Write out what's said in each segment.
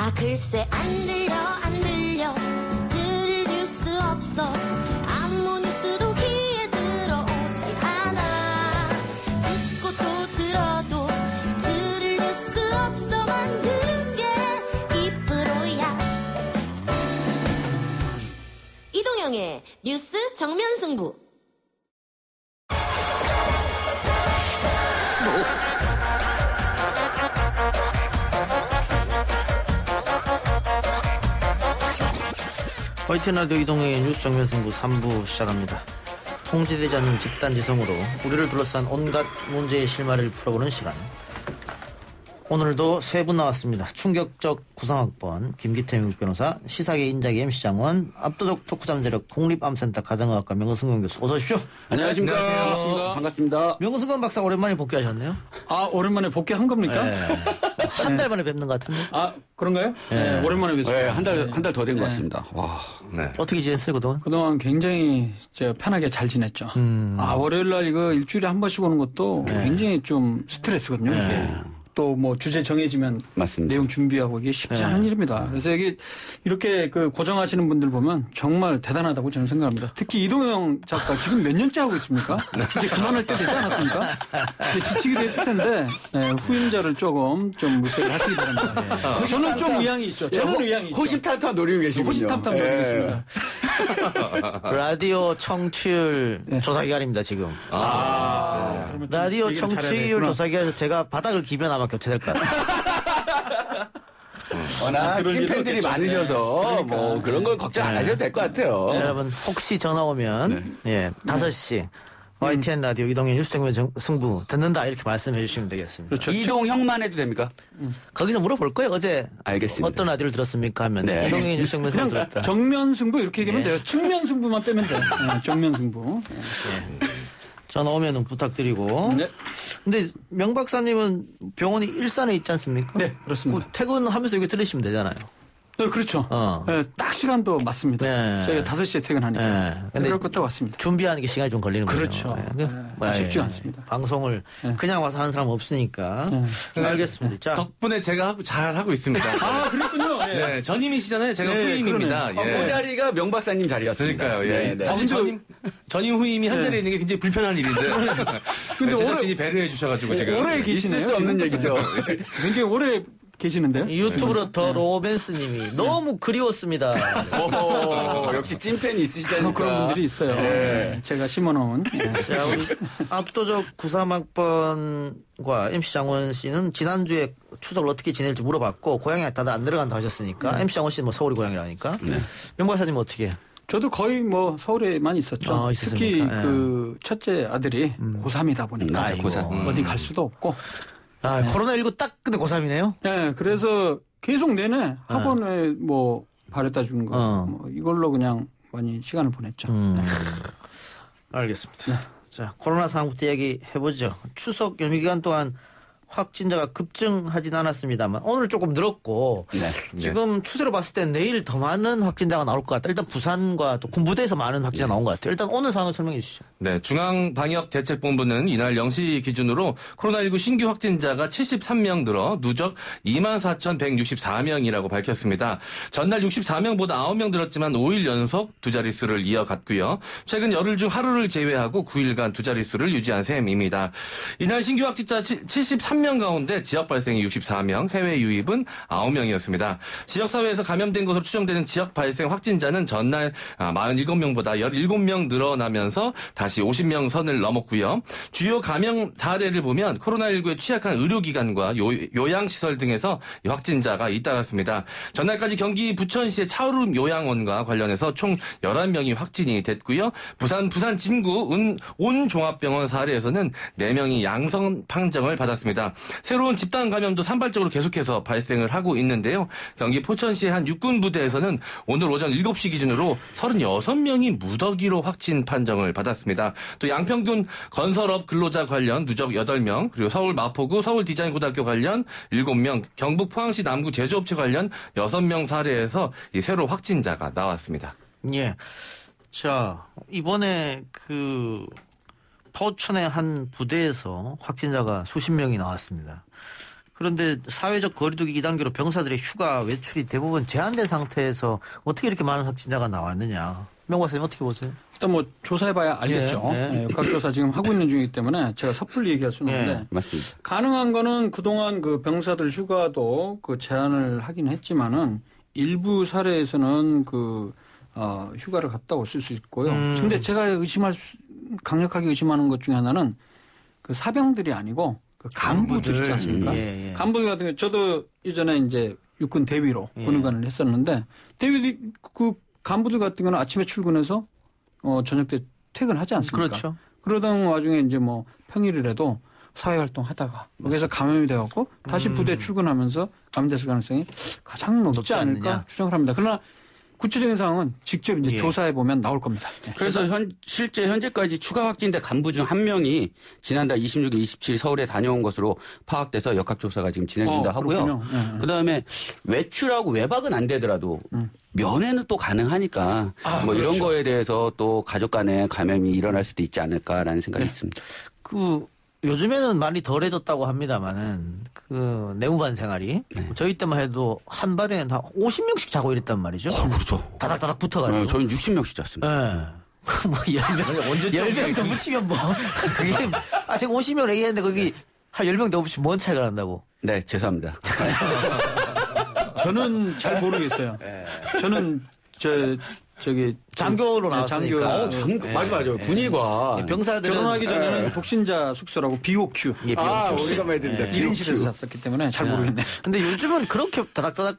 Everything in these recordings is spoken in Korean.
아 글쎄 안 들려 들을 뉴스 없어 아무 뉴스도 귀에 들어오지 않아 듣고 또 들어도 들을 뉴스 없어 만드는 게 이프로야 이동영의 뉴스 정면승부 YTN 라디오 이동영의 뉴스 정면승부 3부 시작합니다. 통제되지 않는 집단지성으로 우리를 둘러싼 온갖 문제의 실마리를 풀어보는 시간. 오늘도 세 분 나왔습니다. 충격적 구상학번 김기태 미국 변호사, 시사계 인자계 MC 장원, 압도적 토크 잠재력 국립암센터 가정의학과 명승건 교수, 어서 오십시오. 안녕하십니까. 안녕하세요. 반갑습니다. 명승건 박사 오랜만에 복귀하셨네요. 아, 오랜만에 복귀한 겁니까? 네. 한 달 만에 뵙는 것 같은데. 아, 그런가요? 네. 오랜만에 뵙습니다. 네, 한 달 더 된 것 같습니다. 와. 네. 어떻게 지냈어요, 그동안? 그동안 굉장히 편하게 잘 지냈죠. 월요일 날 이거 일주일에 한 번씩 오는 것도 굉장히 좀 스트레스거든요, 이게. 또 뭐 주제 정해지면 맞습니다. 내용 준비하고 이게 쉽지 않은 일입니다. 그래서 이게 이렇게 고정하시는 분들 보면 정말 대단하다고 저는 생각합니다. 특히 이동영 작가 지금 몇 년째 하고 있습니까? 이제 그만할 때 되지 않았습니까? 이제 지치게 됐을 텐데 후임자를 조금 좀 무시를 하시기 바랍니다. 저는 좀 의향이 있죠. 저는 의향이 있죠. 호시탐탐 노리고 계시군요. 호시탐탐 노리고 있습니다. 라디오 청취율 조사 기간입니다, 지금. 라디오 청취율 조사 기간에서 제가 바닥을 기면 아마 교체될 것 같습니다. 워낙 찐 팬들이 많으셔서 뭐 그런 건 걱정 안 하셔도 될 것 같아요. 네, 여러분 혹시 전화 오면 5시 YTN 라디오 이동현 뉴스 정면 승부 듣는다 이렇게 말씀해 주시면 되겠습니다. 그렇죠. 이동형만 해도 됩니까? 거기서 물어볼 거예요. 어제 알겠습니다. 어떤 라디오를 들었습니까 하면 네, 이동현 뉴스 정면 승부 들었다. 정면 승부 이렇게 얘기하면 돼요. 측면 승부만 빼면 돼요. 정면 승부. 전화 오면은 부탁드리고. 네. 근데 명 박사님은 병원이 일산에 있지 않습니까? 네, 그렇습니다. 퇴근하면서 여기 들으시면 되잖아요. 네, 그렇죠. 네, 딱 시간도 맞습니다. 네. 저희가 5시에 퇴근하니까. 네. 근데 그럴 것도 왔습니다. 준비하는 게 시간이 좀 걸리는 거죠. 그렇죠. 쉽지 않습니다. 방송을 그냥 와서 하는 사람 없으니까. 알겠습니다. 자, 덕분에 제가 잘 하고 있습니다. 아, 그랬군요. 예. 네, 전임이시잖아요. 제가 네, 후임입니다. 그 자리가 명 박사님 자리였습니다. 그러니까요. 예. 사실 전임 후임이 한 자리에 있는 게 굉장히 불편한 일인데. 근데 제작진이 배려해 주셔가지고 지금 오래 계시네요. 있을 수 없는 얘기죠. 굉장히 오래 계시는데요? 유튜브로 더 로맨스님이 너무 그리웠습니다. 역시 찐팬이 있으시다니까. 그런 분들이 있어요. 네. 제가 심어놓은. 자, 우리 압도적 93학번과 MC 장원 씨는 지난주에 추석을 어떻게 지낼지 물어봤고 고향에 다들 안 들어간다 하셨으니까 MC 장원 씨는 뭐 서울이 고향이라니까. 명 박사님 어떻게? 저도 거의 뭐 서울에만 있었죠. 특히 그 첫째 아들이 고3이다 보니까 어디 갈 수도 없고. 코로나19 딱 근데 고3이네요? 네, 그래서 계속 내내 학원에 뭐 바래다 준 거, 뭐 이걸로 그냥 많이 시간을 보냈죠. 알겠습니다. 자, 코로나 상황부터 얘기해보죠. 추석 연휴 기간 동안 확진자가 급증하진 않았습니다만 오늘 조금 늘었고 지금 추세로 봤을 때 내일 더 많은 확진자가 나올 것 같다. 일단 부산과 또 군부대에서 많은 확진자가 나온 것 같아요. 일단 오늘 상황을 설명해 주시죠. 네, 중앙방역대책본부는 이날 0시 기준으로 코로나19 신규 확진자가 73명 늘어 누적 24,164명이라고 밝혔습니다. 전날 64명보다 9명 늘었지만 5일 연속 두 자릿수를 이어갔고요. 최근 열흘 중 하루를 제외하고 9일간 두 자릿수를 유지한 셈입니다. 이날 신규 확진자 73명 가운데 지역 발생이 64명, 해외 유입은 9명이었습니다. 지역사회에서 감염된 것으로 추정되는 지역 발생 확진자는 전날 47명보다 17명 늘어나면서 다시 50명 선을 넘었고요. 주요 감염 사례를 보면 코로나19에 취약한 의료기관과 요양시설 등에서 확진자가 잇따랐습니다. 전날까지 경기 부천시의 차오름 요양원과 관련해서 총 11명이 확진이 됐고요. 부산 진구 온종합병원 사례에서는 4명이 양성 판정을 받았습니다. 새로운 집단 감염도 산발적으로 계속해서 발생을 하고 있는데요. 경기 포천시의 한 육군 부대에서는 오늘 오전 7시 기준으로 36명이 무더기로 확진 판정을 받았습니다. 또 양평군 건설업 근로자 관련 누적 8명, 그리고 서울 마포구 서울디자인고등학교 관련 7명, 경북 포항시 남구 제조업체 관련 6명 사례에서 이 새로 확진자가 나왔습니다. 예. 자, 이번에 포천의 한 부대에서 확진자가 수십 명이 나왔습니다. 그런데 사회적 거리두기 2단계로 병사들의 휴가 외출이 대부분 제한된 상태에서 어떻게 이렇게 많은 확진자가 나왔느냐. 명 박사님 어떻게 보세요? 일단 뭐 조사해봐야 알겠죠. 예. 역학조사 지금 하고 있는 중이기 때문에 제가 섣불리 얘기할 수는 없는데 맞습니다. 가능한 거는 그동안 그 병사들 휴가도 그 제한을 하긴 했지만은 일부 사례에서는 그 휴가를 갔다 오실 수 있고요. 근데 제가 강력하게 의심하는 것 중에 하나는 그 사병들이 아니고 그 간부들 있지 않습니까? 예. 간부들 같은 경우 저도 이전에 이제 육군 대위로 군의관을 했었는데 대위 그 간부들 같은 경우는 아침에 출근해서 저녁 때 퇴근하지 않습니까? 그렇죠. 그러던 와중에 이제 뭐 평일이라도 사회활동 하다가 거기서 감염이 돼갖고 다시 부대 출근하면서 감염됐을 가능성이 가장 높지 않을까 않느냐. 추정을 합니다. 그러나 구체적인 상황은 직접 이제 예. 조사해 보면 나올 겁니다. 네. 그래서 실제 현재까지 추가 확진된 간부 중 한 명이 지난달 26일, 27일 서울에 다녀온 것으로 파악돼서 역학조사가 지금 진행 중이다 하고요. 네. 그다음에 외출하고 외박은 안 되더라도 면회는 또 가능하니까 뭐 이런 그렇죠. 거에 대해서 또 가족 간에 감염이 일어날 수도 있지 않을까라는 생각이 있습니다. 요즘에는 많이 덜해졌다고 합니다만은 그 내무반 생활이 저희 때만 해도 한 발에 한 50명씩 자고 이랬단 말이죠. 그렇죠. 다닥다닥 붙어가지고. 저희는 60명씩 잤습니다. 예. 뭐 10명 더 붙이면 뭐 그게 제가 50명 얘기했는데 거기 한 10명 더 붙이면 뭔 차이가 난다고. 네, 죄송합니다. 저는 잘 모르겠어요. 저는 저기 장교로 나왔으니까. 맞아. 군의관. 병사들은 결혼하기 전에는 독신자 숙소라고 BOQ. 예, BOQ. 우리가 많이 듭니다. 1인실에서 잤었기 때문에 잘 모르겠네요. 근데 요즘은 그렇게 다닥다닥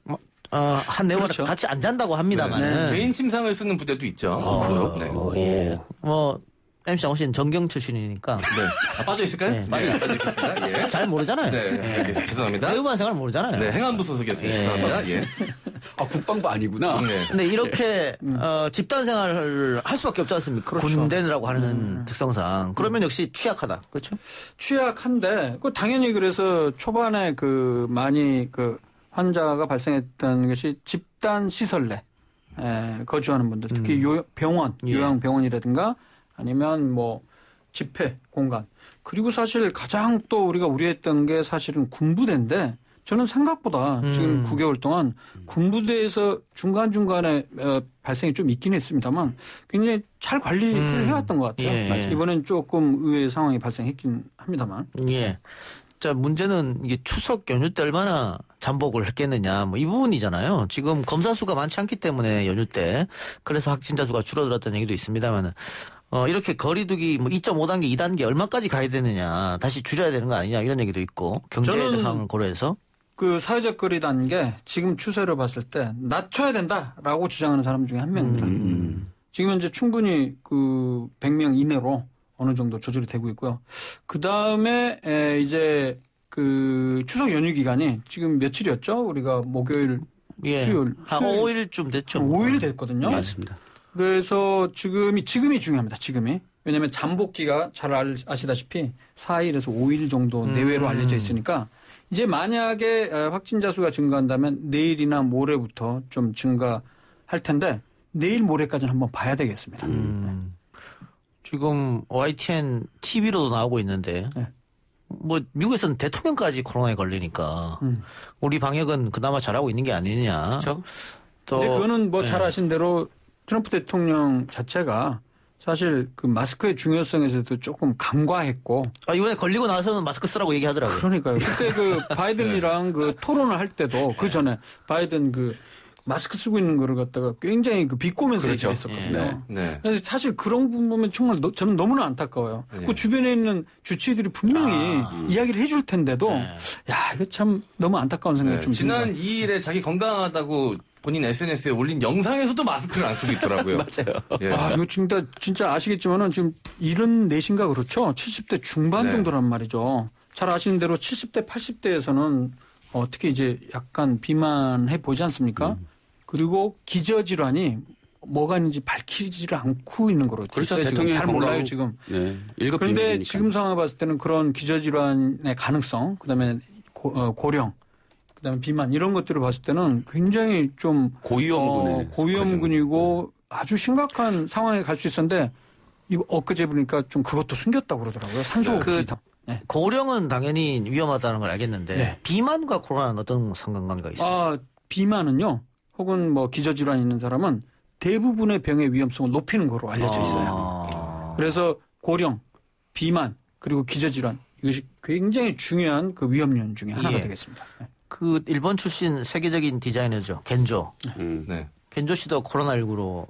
한 내와 그렇죠. 같이 안 잔다고 합니다만. 개인 침상을 쓰는 부대도 있죠. 그래요? 네. 예. 뭐 MC 장호 씨는 전경 출신이니까 네. 빠져 있을까요? 네, 빠져 있겠습니다. 예. 잘 모르잖아요. 네. 알겠습니다. 죄송합니다. 내무반 생활 모르잖아요. 네. 행안부 소속이었습니다. 죄송합니다. 예. 국방부 아니구나. 네. 근데 이렇게 집단 생활을 할 수밖에 없지 않습니까? 그렇죠. 군대라고 하는 특성상. 그러면 역시 취약하다. 그렇죠? 취약한데 그 당연히 그래서 초반에 그 많이 그 환자가 발생했던 것이 집단 시설 내 거주하는 분들 특히 병원, 요양병원이라든가 아니면 뭐 집회 공간 그리고 사실 가장 또 우리가 우려했던 게 사실은 군부대인데 저는 생각보다 지금 9개월 동안 군부대에서 중간중간에 발생이 좀 있긴 했습니다만 굉장히 잘 관리를 해왔던 것 같아요. 예. 이번엔 조금 의외의 상황이 발생했긴 합니다만. 예. 자, 문제는 이게 추석 연휴 때 얼마나 잠복을 했겠느냐, 뭐 이 부분이잖아요. 지금 검사 수가 많지 않기 때문에 연휴 때 그래서 확진자 수가 줄어들었다는 얘기도 있습니다만은 이렇게 거리두기 뭐 2.5단계, 2단계 얼마까지 가야 되느냐, 다시 줄여야 되는 거 아니냐 이런 얘기도 있고 경제적 상황 고려해서 그 사회적 거리 단계 지금 추세를 봤을 때 낮춰야 된다라고 주장하는 사람 중에 한 명입니다. 지금 현재 충분히 그 100명 이내로 어느 정도 조절이 되고 있고요. 그 다음에 이제 그 추석 연휴 기간이 지금 며칠이었죠? 우리가 목요일, 수요일. 한 5일쯤 됐죠. 5일 됐거든요. 맞습니다. 그래서 지금이 중요합니다. 지금이. 왜냐하면 잠복기가 잘 아시다시피 4일에서 5일 정도 내외로 알려져 있으니까 이제 만약에 확진자 수가 증가한다면 내일이나 모레부터 좀 증가할 텐데 내일 모레까지는 한번 봐야 되겠습니다. 지금 YTN TV로도 나오고 있는데 뭐 미국에서는 대통령까지 코로나에 걸리니까 우리 방역은 그나마 잘하고 있는 게 아니냐. 그렇죠. 근데 그거는 뭐 잘 아신 대로 트럼프 대통령 자체가 사실 그 마스크의 중요성에서도 조금 간과했고. 이번에 걸리고 나서는 마스크 쓰라고 얘기하더라고요. 그러니까요. 그때 그 바이든이랑 그 토론을 할 때도 그 전에 바이든 그 마스크 쓰고 있는 거를 갖다가 굉장히 그 비꼬면서 그렇죠. 얘기했었거든요. 네. 그래서 사실 그런 부분 보면 정말 저는 너무나 안타까워요. 그 주변에 있는 주치의들이 분명히 이야기를 해줄 텐데도 야 이거 참 너무 안타까운 생각이 좀 지난 듭니다. 2일에 자기 건강하다고 본인 SNS에 올린 영상에서도 마스크를 안 쓰고 있더라고요. 맞아요. 예. 이거 진짜 아시겠지만은 지금 74인가 그렇죠? 70대 중반 정도란 말이죠. 잘 아시는 대로 70대, 80대에서는 특히 이제 약간 비만해 보이지 않습니까? 그리고 기저질환이 뭐가 있는지 밝히지를 않고 있는 거로 되어 그렇죠. 있어요. 지금 잘 몰라요 지금. 네. 1급 그런데 비밀이니까. 지금 상황을 봤을 때는 그런 기저질환의 가능성, 그다음에 고령, 그다음에 비만 이런 것들을 봤을 때는 굉장히 좀 고위험군에 고위험군이고 아주 심각한 상황에 갈 수 있었는데 엊그제 보니까 좀 그것도 숨겼다고 그러더라고요. 산소 네. 고령은 당연히 위험하다는 걸 알겠는데 네. 비만과 코로나는 어떤 상관관계가 있어요? 비만은요. 혹은 뭐 기저질환이 있는 사람은 대부분의 병의 위험성을 높이는 거로 알려져 있어요. 그래서 고령, 비만, 그리고 기저질환 이것이 굉장히 중요한 그 위험 요인 중에 하나가 되겠습니다. 네. 그 일본 출신 세계적인 디자이너죠. 겐조. 네. 겐조 씨도 코로나19로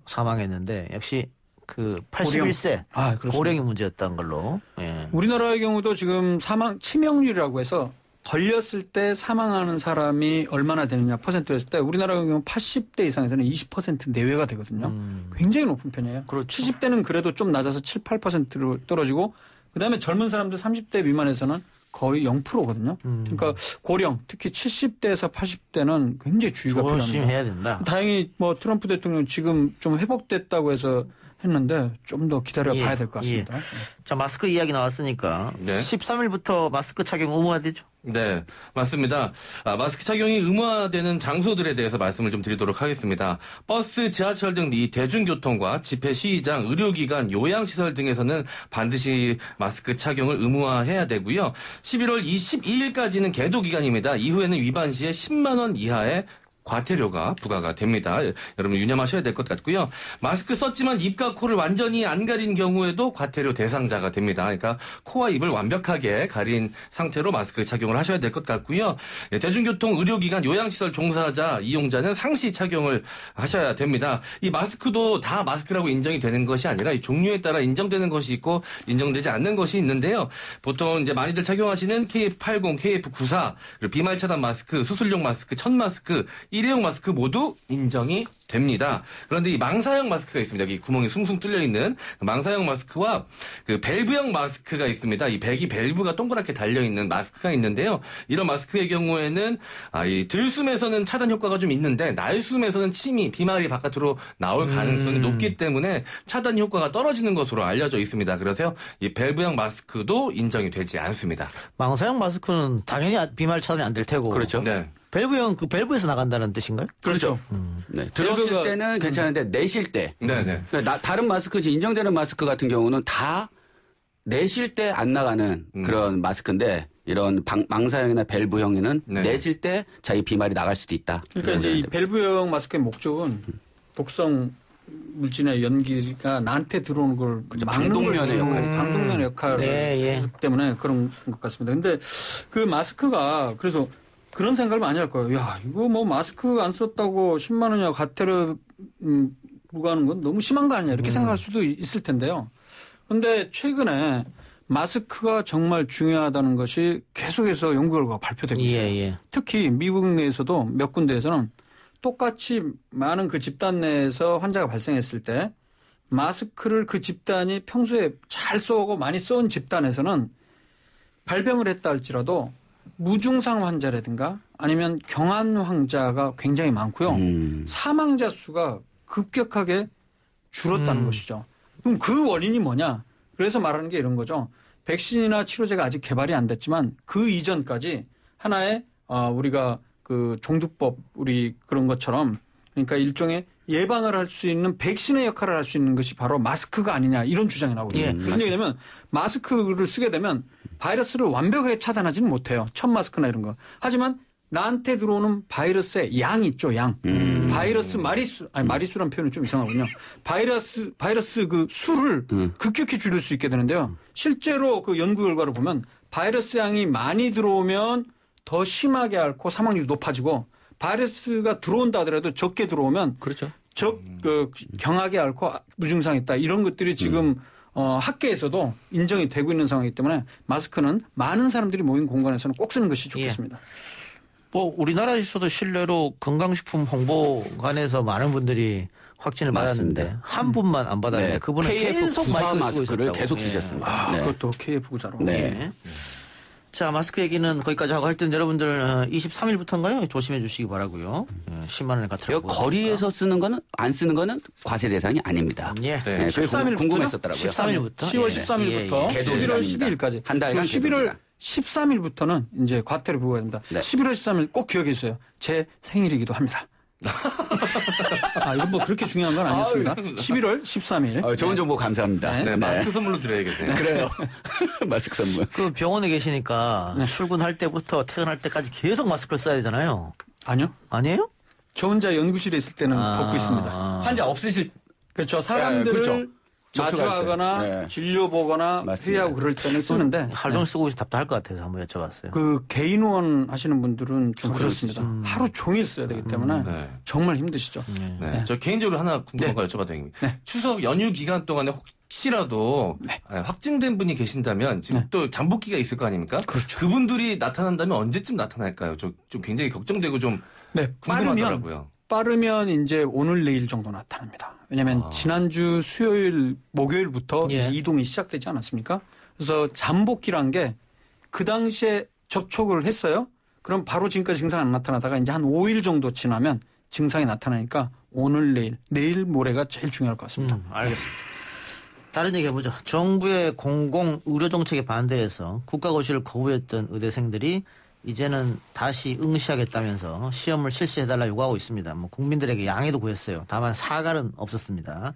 사망했는데 역시 그 81세 고령이 문제였던 걸로. 예. 우리나라의 경우도 지금 치명률이라고 해서 걸렸을 때 사망하는 사람이 얼마나 되느냐 퍼센트로 했을 때 우리나라 같은 경우 80대 이상에서는 20% 내외가 되거든요. 굉장히 높은 편이에요. 그렇죠. 70대는 그래도 좀 낮아서 7, 8%로 떨어지고 그다음에 젊은 사람들 30대 미만에서는 거의 0%거든요. 그러니까 고령 특히 70대에서 80대는 굉장히 주의가 필요합니다. 조심해야 된다. 다행히 뭐 트럼프 대통령 지금 좀 회복됐다고 해서 했는데 좀 더 기다려봐야 될 것 같습니다. 예. 자, 마스크 이야기 나왔으니까 네. 13일부터 마스크 착용 의무화되죠? 네, 맞습니다. 마스크 착용이 의무화되는 장소들에 대해서 말씀을 좀 드리도록 하겠습니다. 버스, 지하철 등 이 대중교통과 집회 시위장, 의료기관, 요양시설 등에서는 반드시 마스크 착용을 의무화해야 되고요. 11월 22일까지는 계도 기간입니다. 이후에는 위반 시에 10만 원 이하의 과태료가 부과가 됩니다. 여러분 유념하셔야 될 것 같고요. 마스크 썼지만 입과 코를 완전히 안 가린 경우에도 과태료 대상자가 됩니다. 그러니까 코와 입을 완벽하게 가린 상태로 마스크 착용을 하셔야 될 것 같고요. 대중교통, 의료기관, 요양시설 종사자, 이용자는 상시 착용을 하셔야 됩니다. 이 마스크도 다 마스크라고 인정이 되는 것이 아니라 이 종류에 따라 인정되는 것이 있고 인정되지 않는 것이 있는데요. 보통 이제 많이들 착용하시는 KF80, KF94, 그리고 비말 차단 마스크, 수술용 마스크, 천 마스크, 일회용 마스크 모두 인정이 됩니다. 그런데 이 망사형 마스크가 있습니다. 여기 구멍이 숭숭 뚫려 있는 망사형 마스크와 그 밸브형 마스크가 있습니다. 이 백이 밸브가 동그랗게 달려 있는 마스크가 있는데요. 이런 마스크의 경우에는 이 들숨에서는 차단 효과가 좀 있는데 날숨에서는 침이 비말이 바깥으로 나올 가능성이 높기 때문에 차단 효과가 떨어지는 것으로 알려져 있습니다. 그래서 이 밸브형 마스크도 인정이 되지 않습니다. 망사형 마스크는 당연히 비말 차단이 안 될 테고. 그렇죠. 네. 밸브형 그 밸브에서 나간다는 뜻인가요? 그렇죠. 네. 들었을 때는 괜찮은데 내쉴 때. 네네. 다른 마스크, 인정되는 마스크 같은 경우는 다 내쉴 때 안 나가는 그런 마스크인데 이런 망사형이나 밸브형에는 내쉴 때 자기 비말이 나갈 수도 있다. 그러니까 이제 이 밸브형 마스크의 목적은 독성 물질의 연기가 나한테 들어오는 걸 막는 걸 방독면의 역할을 하기 때문에 그런 것 같습니다. 근데 그 마스크가 그래서 그런 생각을 많이 할 거예요. 야, 이거 뭐 마스크 안 썼다고 10만 원이야 과태료 부과하는 건 너무 심한 거 아니냐 이렇게 생각할 수도 있을 텐데요. 그런데 최근에 마스크가 정말 중요하다는 것이 계속해서 연구 결과가 발표되고 있어요. 특히 미국 내에서도 몇 군데에서는 똑같이 많은 그 집단 내에서 환자가 발생했을 때 마스크를 그 집단이 평소에 잘 써오고 많이 써온 집단에서는 발병을 했다 할지라도 무증상 환자라든가 아니면 경한 환자가 굉장히 많고요. 사망자 수가 급격하게 줄었다는 것이죠. 그럼 그 원인이 뭐냐? 그래서 말하는 게 이런 거죠. 백신이나 치료제가 아직 개발이 안 됐지만 그 이전까지 하나의 우리가 그 종두법 우리 그런 것처럼 그러니까 일종의 예방을 할 수 있는 백신의 역할을 할 수 있는 것이 바로 마스크가 아니냐 이런 주장이 나오거든요. 무슨 얘기냐면 마스크를 쓰게 되면 바이러스를 완벽하게 차단하지는 못해요. 천 마스크나 이런 거. 하지만 나한테 들어오는 바이러스의 양이 있죠. 양. 바이러스 마리수라는 표현은 좀 이상하군요. 바이러스 그 수를 급격히 줄일 수 있게 되는데요. 실제로 그 연구 결과를 보면 바이러스 양이 많이 들어오면 더 심하게 앓고 사망률이 높아지고 바이러스가 들어온다 하더라도 적게 들어오면 그렇죠. 경하게 앓고 무증상이 있다. 이런 것들이 지금 학계에서도 인정이 되고 있는 상황이기 때문에 마스크는 많은 사람들이 모인 공간에서는 꼭 쓰는 것이 좋겠습니다. 뭐 우리나라에서도 실례로 건강식품 홍보관에서 많은 분들이 확진을 받았는데 한 분만 안 받았는데 네. 그분은 계속 마스크를 쓰고 있었다고. 계속 쓰셨습니다. 그것도 KF94로. 네. 자, 마스크 얘기는 거기까지 하고 할 땐 여러분들 23일부터인가요? 조심해 주시기 바라고요. 10만 원을 갖다 거리에서 쓰는 거는 안 쓰는 거는 과세 대상이 아닙니다. 예. 네, 13일부터 궁금했었더라고요. 13일부터 10월 13일부터 11월 12일까지 한 달간 11월 13일부터는 이제 과태료 부과됩니다. 네. 11월 13일 꼭 기억해 주세요. 제 생일이기도 합니다. 이건 뭐 그렇게 중요한 건 아니었습니다. 11월 13일. 좋은 정보 감사합니다. 네, 마스크 선물로 드려야겠네요. 그래요. 마스크 선물. 그 병원에 계시니까 출근할 때부터 퇴근할 때까지 계속 마스크를 써야 되잖아요. 아니요. 아니에요? 저 혼자 연구실에 있을 때는 벗고 있습니다. 환자 없으실 그렇죠. 사람들을 그렇죠. 마주하거나 네. 진료 보거나 맞습니다. 회의하고 그럴 때는 쓰는데 하루 종일 쓰고 있어 답답할 것 같아서 한번 여쭤봤어요. 그 개인 후원 하시는 분들은 좀 그렇습니다. 하루 종일 써야 되기 때문에 네. 정말 힘드시죠. 네. 저 개인적으로 하나 궁금한 거 여쭤봐도 됩니다. 추석 연휴 기간 동안에 혹시라도 확진된 분이 계신다면 지금 또 잠복기가 있을 거 아닙니까? 그렇죠. 그분들이 나타난다면 언제쯤 나타날까요? 좀 굉장히 걱정되고 좀 궁금하더라고요. 빠르면 이제 오늘 내일 정도 나타납니다. 왜냐하면 지난주 수요일 목요일부터 이제 이동이 시작되지 않았습니까? 그래서 잠복기란 게 그 당시에 접촉을 했어요. 그럼 바로 지금까지 증상 안 나타나다가 이제 한 5일 정도 지나면 증상이 나타나니까 오늘 내일 모레가 제일 중요할 것 같습니다. 알겠습니다. 다른 얘기 해보죠. 정부의 공공 의료 정책에 반대해서 국가고시를 거부했던 의대생들이 이제는 다시 응시하겠다면서 시험을 실시해달라 요구하고 있습니다. 뭐 국민들에게 양해도 구했어요. 다만 사과는 없었습니다.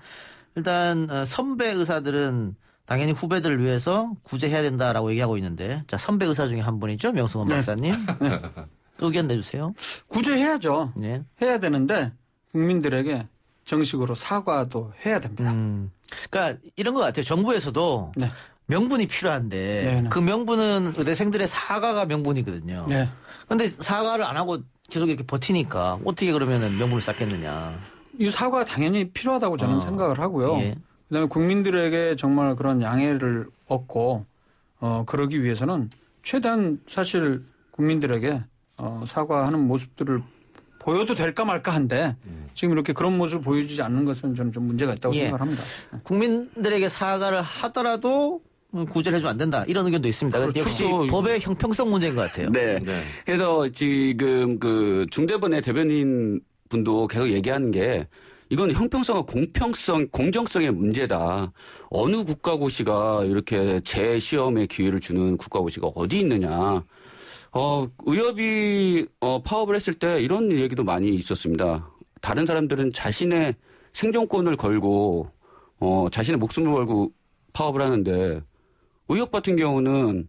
일단 선배 의사들은 당연히 후배들을 위해서 구제해야 된다라고 얘기하고 있는데, 자, 선배 의사 중에 한 분이죠, 명승원 박사님. 의견 내주세요. 구제해야죠. 네. 해야 되는데 국민들에게 정식으로 사과도 해야 됩니다. 그러니까 이런 것 같아요. 정부에서도 명분이 필요한데 그 명분은 의대생들의 사과가 명분이거든요. 그런데 사과를 안 하고 계속 이렇게 버티니까 어떻게 그러면 명분을 쌓겠느냐. 이 사과가 당연히 필요하다고 저는 생각을 하고요. 그다음에 국민들에게 정말 그런 양해를 얻고 그러기 위해서는 최대한 사실 국민들에게 사과하는 모습들을 보여도 될까 말까 한데 지금 이렇게 그런 모습을 보여주지 않는 것은 저는 좀 문제가 있다고 생각을 합니다. 국민들에게 사과를 하더라도 구제를 해주면 안 된다. 이런 의견도 있습니다. 그렇죠. 역시 법의 형평성 문제인 것 같아요. 네. 그래서 지금 그 중대본의 대변인 분도 계속 얘기하는 게 이건 형평성과 공평성, 공정성의 문제다. 어느 국가고시가 이렇게 재시험의 기회를 주는 국가고시가 어디 있느냐. 의협이 파업을 했을 때 이런 얘기도 많이 있었습니다. 다른 사람들은 자신의 생존권을 걸고 자신의 목숨을 걸고 파업을 하는데 의협 같은 경우는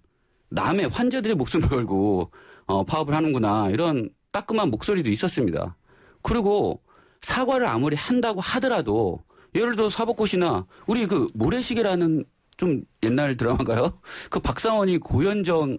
남의 환자들의 목숨을 걸고 파업을 하는구나 이런 따끔한 목소리도 있었습니다. 그리고 사과를 아무리 한다고 하더라도 예를 들어 사법고시나 우리 그 모래시계라는 좀 옛날 드라마인가요? 그 박상원이 고현정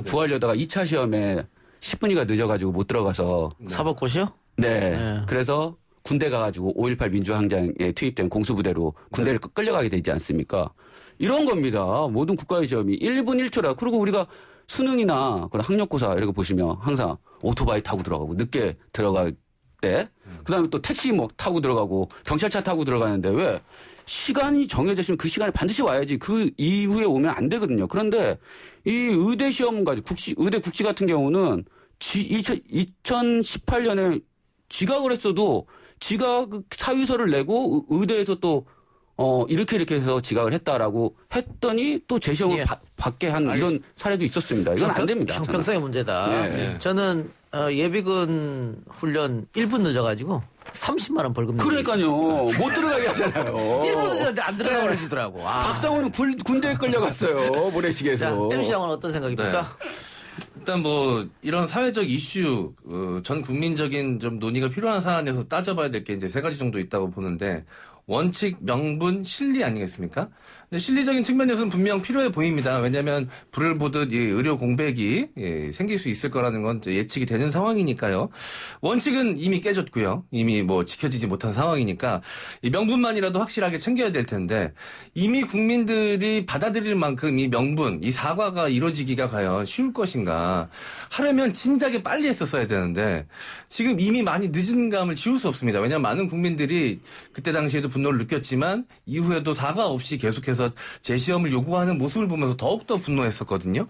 구하려다가 2차 시험에 10분이가 늦어가지고 못 들어가서 사법고시요? 네. 그래서 군대 가가지고 5.18 민주항쟁에 투입된 공수부대로 군대를 끌려가게 되지 않습니까? 이런 겁니다. 모든 국가의 시험이 1분 1초라. 그리고 우리가 수능이나 그런 학력고사 이런 거 보시면 항상 오토바이 타고 들어가고 늦게 들어갈 때 그다음에 또 택시 뭐 타고 들어가고 경찰차 타고 들어가는데 왜 시간이 정해져 있으면 그 시간에 반드시 와야지 그 이후에 오면 안 되거든요. 그런데 이 의대 시험까지 의대 국시 같은 경우는 2018년에 지각을 했어도 지각 사유서를 내고 의대에서 또 이렇게 해서 지각을 했다라고 했더니 또 재시험을 받게 한 이런 사례도 있었습니다. 이건 안 됩니다. 형평성의 문제다. 저는 예비군 훈련 1분 늦어가지고 30만 원 벌금 내고 그러니까요. 못 들어가게 하잖아요. 1분 늦었는데 안 들어가고 그러시더라고. 박상원은 군대에 끌려갔어요. 모래시계에서. MC 장은 어떤 생각입니까? 일단 뭐 이런 사회적 이슈, 전 국민적인 좀 논의가 필요한 사안에서 따져봐야 될 게 이제 세 가지 정도 있다고 보는데 원칙, 명분, 실리 아니겠습니까? 근데 실리적인 측면에서는 분명 필요해 보입니다. 왜냐하면 불을 보듯 이 의료 공백이 생길 수 있을 거라는 건 예측이 되는 상황이니까요. 원칙은 이미 깨졌고요. 이미 뭐 지켜지지 못한 상황이니까 이 명분만이라도 확실하게 챙겨야 될 텐데 이미 국민들이 받아들일 만큼 이 명분, 이 사과가 이루어지기가 과연 쉬울 것인가. 하려면 진작에 빨리 했었어야 되는데 지금 이미 많이 늦은 감을 지울 수 없습니다. 왜냐하면 많은 국민들이 그때 당시에도 분노를 느꼈지만 이후에도 사과 없이 계속해서 재시험을 요구하는 모습을 보면서 더욱더 분노했었거든요.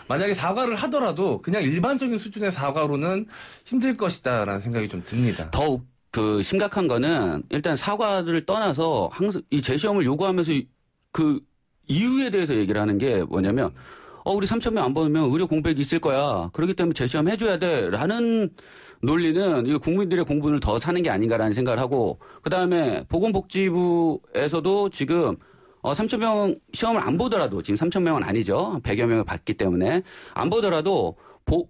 만약에 사과를 하더라도 그냥 일반적인 수준의 사과로는 힘들 것이다라는 생각이 좀 듭니다. 더욱 그 심각한 거는 일단 사과를 떠나서 항상 이 재시험을 요구하면서 그 이유에 대해서 얘기를 하는 게 뭐냐면 우리 3,000명 안 보면 의료 공백이 있을 거야. 그렇기 때문에 재시험 해줘야 돼. 라는 논리는 이거 국민들의 공분을 더 사는 게 아닌가라는 생각을 하고 그다음에 보건복지부에서도 지금 3,000명 시험을 안 보더라도 지금 3,000명은 아니죠. 100여 명을 봤기 때문에 안 보더라도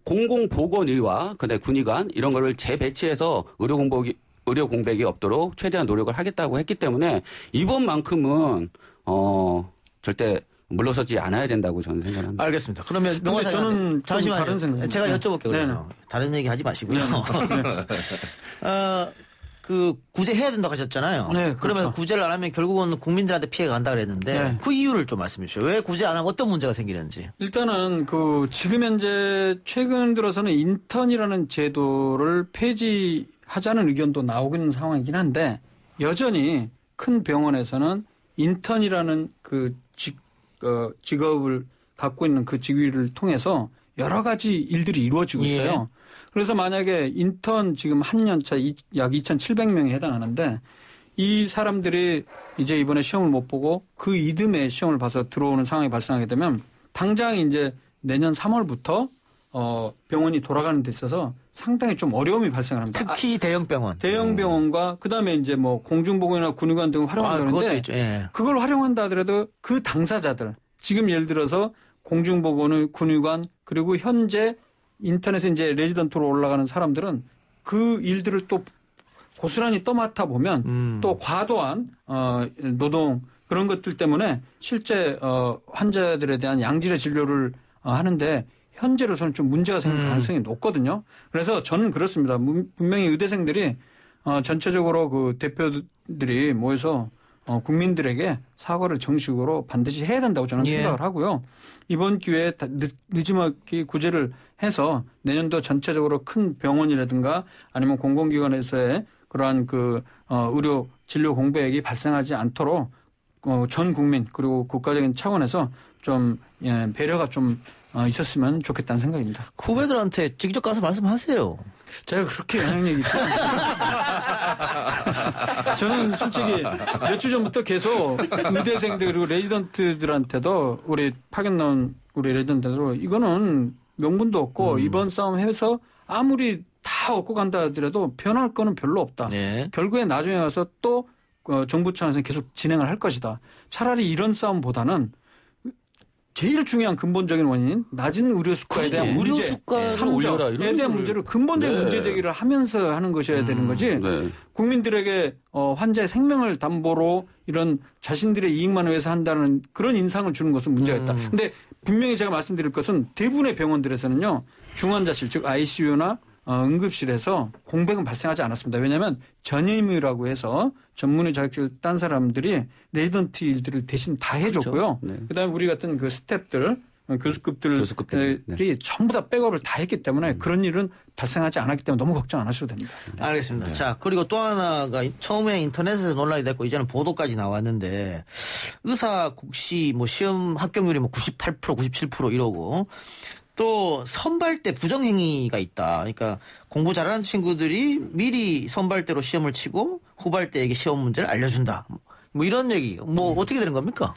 공공보건의와 그다음에 군의관 이런 거를 재배치해서 의료 공백이 없도록 최대한 노력을 하겠다고 했기 때문에 이번만큼은 절대 물러서지 않아야 된다고 저는 생각합니다. 알겠습니다. 그러면 근데 저는 잠시만요. 다른 생각입니다. 제가 네. 여쭤볼게요. 그래서 다른 얘기 하지 마시고요. 그 구제해야 된다고 하셨잖아요. 네, 그렇죠. 그러면 구제를 안 하면 결국은 국민들한테 피해가 간다 그랬는데 네. 그 이유를 좀 말씀해 주세요. 왜 구제 안 하면 어떤 문제가 생기는지. 일단은 지금 현재 최근 들어서는 인턴이라는 제도를 폐지하자는 의견도 나오고 있는 상황이긴 한데 여전히 큰 병원에서는 인턴이라는 직업을 갖고 있는 그 직위를 통해서 여러 가지 일들이 이루어지고 있어요. 예. 그래서 만약에 인턴 지금 한 년차 약 2,700명에 해당하는데 이 사람들이 이제 이번에 시험을 못 보고 그 이듬해 시험을 봐서 들어오는 상황이 발생하게 되면 당장 이제 내년 3월부터 병원이 돌아가는 데 있어서 상당히 좀 어려움이 발생합니다. 특히 대형 병원. 대형 병원과 그다음에 이제 뭐 공중보건이나 군의관 등을 활용한다는데 그것도 있죠. 예. 그걸 활용한다 하더라도 그 당사자들 지금 예를 들어서 공중보건의 군의관 그리고 현재 인터넷에 이제 레지던트로 올라가는 사람들은 그 일들을 또 고스란히 떠맡아 보면 또 과도한 노동 그런 것들 때문에 실제 환자들에 대한 양질의 진료를 하는데 현재로서는 좀 문제가 생길 가능성이 높거든요. 그래서 저는 그렇습니다. 분명히 의대생들이 전체적으로 그 대표들이 모여서 국민들에게 사과를 정식으로 반드시 해야 된다고 저는 생각을 하고요. 이번 기회에 늦지막히 구제를 해서 내년도 전체적으로 큰 병원이라든가 아니면 공공기관에서의 그러한 의료 진료 공백이 발생하지 않도록 전 국민 그리고 국가적인 차원에서 좀 배려가 좀 있었으면 좋겠다는 생각입니다. 후배들한테 직접 가서 말씀하세요. 제가 그렇게 영향력이 있죠. 저는 솔직히 몇 주 전부터 계속 의대생들 그리고 레지던트들한테도 우리 파견 나온 우리 레지던트들로 이거는 명분도 없고 이번 싸움 해서 아무리 다 얻고 간다 하더라도 변할 거는 별로 없다. 네. 결국에 나중에 가서 또 정부 차원에서 계속 진행을 할 것이다. 차라리 이런 싸움보다는 제일 중요한 근본적인 원인인 낮은 의료 수가에 대한 문제, 의료 수가를 올려라 에 대한 문제를 근본적인 문제 제기를 하면서 하는 것이어야 되는 거지. 네. 국민들에게 환자의 생명을 담보로 이런 자신들의 이익만 위해서 한다는 그런 인상을 주는 것은 문제가 있다. 그런데 분명히 제가 말씀드릴 것은 대부분의 병원들에서는요. 중환자실 즉 ICU나 응급실에서 공백은 발생하지 않았습니다. 왜냐하면 전임의라고 해서 전문의 자격증을 딴 사람들이 레지던트 일들을 대신 다 해줬고요. 그렇죠. 네. 그다음에 우리 같은 그 스태프들, 교수급들이 네. 전부 다 백업을 다 했기 때문에 그런 일은 발생하지 않았기 때문에 너무 걱정 안 하셔도 됩니다. 알겠습니다. 자, 그리고 또 하나가 처음에 인터넷에서 논란이 됐고 이제는 보도까지 나왔는데 의사 국시 뭐 시험 합격률이 뭐 98%, 97% 이러고 또 선발대 부정행위가 있다. 그러니까 공부 잘하는 친구들이 미리 선발대로 시험을 치고 후발대에게 시험 문제를 알려준다. 뭐 이런 얘기. 뭐 어떻게 되는 겁니까?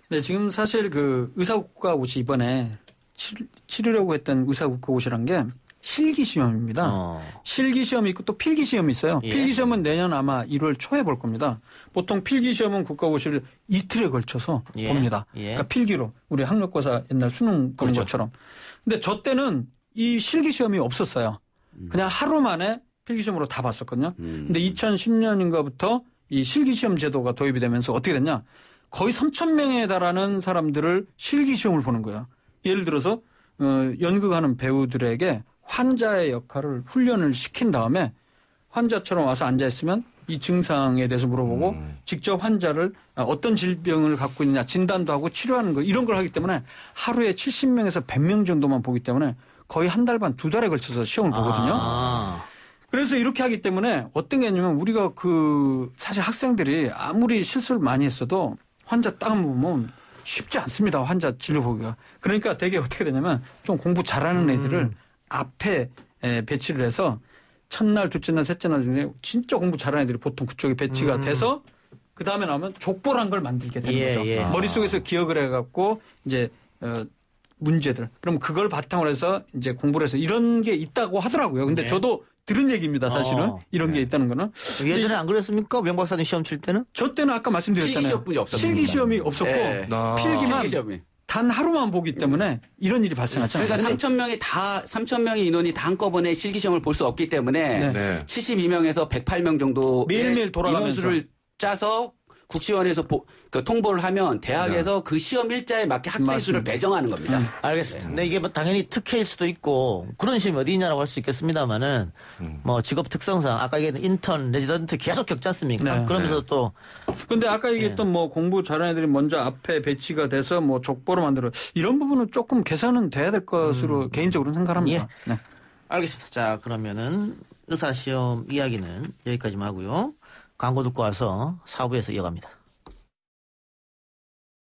네, 지금 사실 그 의사국가고시 이번에 치르려고 했던 의사국가고시란 게 실기시험입니다. 실기시험이 있고 또 필기시험이 있어요. 예. 필기시험은 내년 아마 1월 초에 볼 겁니다. 보통 필기시험은 국가고시를 이틀에 걸쳐서 예. 봅니다. 예. 그러니까 필기로 우리 학력고사 옛날 수능 보는 그렇죠. 것처럼. 근데 저 때는 이 실기시험이 없었어요. 그냥 하루 만에 필기시험으로 다 봤었거든요. 근데 2010년인가부터 이 실기시험 제도가 도입이 되면서 어떻게 됐냐. 거의 3,000명에 달하는 사람들을 실기시험을 보는 거예요. 예를 들어서 연극하는 배우들에게 환자의 역할을 훈련을 시킨 다음에 환자처럼 와서 앉아있으면 이 증상에 대해서 물어보고 직접 환자를 어떤 질병을 갖고 있느냐 진단도 하고 치료하는 거 이런 걸 하기 때문에 하루에 70명에서 100명 정도만 보기 때문에 거의 한 달 반, 두 달에 걸쳐서 시험을 보거든요. 그래서 이렇게 하기 때문에 어떤 게 있냐면 우리가 사실 학생들이 아무리 실수를 많이 했어도 환자 딱 한번 보면 쉽지 않습니다. 환자 진료 보기가. 그러니까 되게 어떻게 되냐면 좀 공부 잘하는 애들을 앞에 배치를 해서 첫날, 둘째 날, 셋째 날 중에 진짜 공부 잘하는 애들이 보통 그쪽에 배치가 돼서 그 다음에 나오면 족보란 걸 만들게 되는 거죠. 예. 머릿속에서 기억을 해갖고 이제 문제들. 그럼 그걸 바탕으로 해서 이제 공부를 해서 이런 게 있다고 하더라고요. 근데 저도 들은 얘기입니다, 사실은. 이런 게 있다는 거는. 예전에 안 그랬습니까? 명 박사님 시험 칠 때는? 저 때는 아까 말씀드렸잖아요. 필기시험이 없었습니다. 필기 시험이 없었고 네. 필기만 필기시험이. 단 하루만 보기 때문에 이런 일이 발생하잖아요. 그러니까 3,000명의 인원이 다 한꺼번에 실기시험을 볼 수 없기 때문에 네. 72명에서 108명 정도 매일매일 돌아가면서. 인원수를 짜서 국시원에서 통보를 하면 대학에서 그 시험 일자에 맞게 학생 수를 배정하는 겁니다. 알겠습니다. 근데 이게 뭐 당연히 특혜일 수도 있고 그런 시험이 어디 있냐라고 할 수 있겠습니다만은 뭐 직업 특성상 아까 얘기했던 인턴, 레지던트 계속 겪지 않습니까? 네. 그러면서 또 근데 아까 얘기했던 뭐 공부 잘하는 애들이 먼저 앞에 배치가 돼서 뭐 족보로 만들어 이런 부분은 조금 개선은 돼야 될 것으로 개인적으로는 생각합니다. 예. 네. 알겠습니다. 자, 그러면은 의사시험 이야기는 여기까지만 하고요. 광고 듣고 와서 4부에서 이어갑니다.